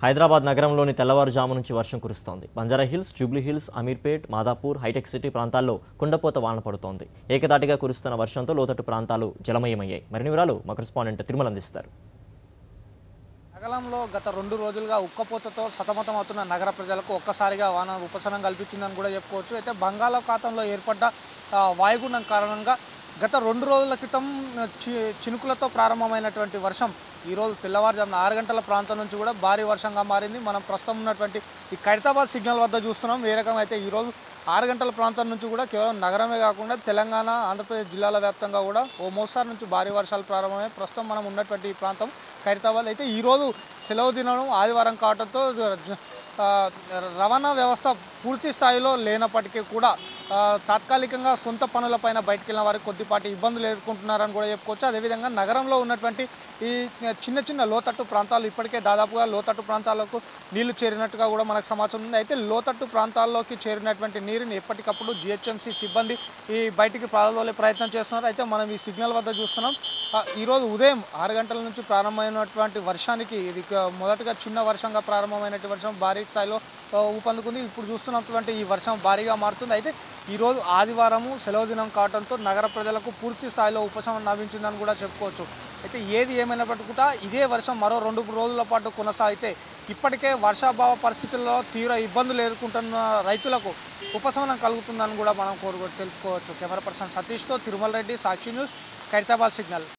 హైదరాబాద్ నగరంలోని తెల్లవారుజాము నుంచి వర్షం కురుస్తోంది. బంజారాహిల్స్, జూబ్లీహిల్స్, అమీర్పేట్, మాదాపూర్, హైటెక్ సిటీ ప్రాంతాల్లో కుండపోత వాన పడుతోంది. ఏకదాటిగా కురుస్తున్న వర్షంతో లోతట్టు ప్రాంతాలు జలమయమయ్యాయి. మరిన్ని వివరాలు మా కరెస్పాండెంట్ తిరుమల అందిస్తారు. నగరంలో గత 2 రోజులుగా ఉక్కపోతతో సతమతమవుతున్న నగర ప్రజలకు ఒక్కసారిగా వాన ఉపశమనం కల్పించిందని కూడా చెప్పుకోవచ్చు. అయితే బంగాళాఖాతంలో ఏర్పడ్డ వాయుగుండం కారణంగా గత 2 రోజుల క్రితం చినుకులతో ప్రారంభమైనటువంటి వర్షం ఈరోజు తెల్లవారుజామున 6 గంటల ప్రాంతం నుంచి కూడా భారీ వర్షంగా మారింది. మనం ప్రస్తుతం ఉన్నటువంటి ఈ ఖైరతాబాద్ సిగ్నల్ వద్ద చూస్తున్నాం. ఏ రకమైతే ఈరోజు 6 గంటల ప్రాంతం నుంచి కూడా కేవలం నగరమే కాకుండా తెలంగాణ, ఆంధ్రప్రదేశ్ జిల్లాల వ్యాప్తంగా కూడా ఓ మోస్తారు నుంచి భారీ వర్షాలు ప్రారంభమై ప్రస్తుతం మనం ఉన్నటువంటి ఈ ప్రాంతం ఖైరతాబాద్. అయితే ఈరోజు సెలవు దినం ఆదివారం కావడంతో రవాణా వ్యవస్థ పూర్తి స్థాయిలో లేనప్పటికీ కూడా తాత్కాలికంగా సొంత పనులపైన బయటకు వెళ్ళిన వారికి కొద్దిపాటి ఇబ్బందులు ఎదుర్కొంటున్నారని కూడా చెప్పుకోవచ్చు. అదేవిధంగా నగరంలో ఉన్నటువంటి ఈ చిన్న చిన్న లోతట్టు ప్రాంతాలు ఇప్పటికే దాదాపుగా లోతట్టు ప్రాంతాలకు నీళ్లు చేరినట్టుగా కూడా మనకు సమాచారం ఉంది. అయితే లోతట్టు ప్రాంతాల్లోకి చేరినటువంటి నీరుని ఎప్పటికప్పుడు జిహెచ్ఎంసీ సిబ్బంది ఈ బయటికి ప్రారంభంలో ప్రయత్నం చేస్తున్నారు. అయితే మనం ఈ సిగ్నల్ వద్ద చూస్తున్నాం. ఈరోజు ఉదయం 6 గంటల నుంచి ప్రారంభమైనటువంటి వర్షానికి ఇది మొదటగా చిన్న వర్షంగా ప్రారంభమైనటువంటి వర్షం భారీ స్థాయిలో ఊపందుకుంది. ఇప్పుడు చూస్తున్నటువంటి ఈ వర్షం భారీగా మారుతుంది. అయితే ఈరోజు ఆదివారము సెలవు దినం కావడంతో నగర ప్రజలకు పూర్తి స్థాయిలో ఉపశమనం లభించిందని కూడా చెప్పుకోవచ్చు. అయితే ఏది ఏమైనప్పటికీ కూడా ఇదే వర్షం మరో 2 రోజుల పాటు కొనసాగితే ఇప్పటికే వర్షాభావ పరిస్థితుల్లో తీవ్ర ఇబ్బందులు ఎదుర్కొంటున్న రైతులకు ఉపశమనం కలుగుతుందని కూడా మనం తెలుపుకోవచ్చు. కెమెరా పర్సన్ సతీష్తో తిరుమల రెడ్డి, సాక్షి న్యూస్, ఖైరతాబాద్ సిగ్నల్.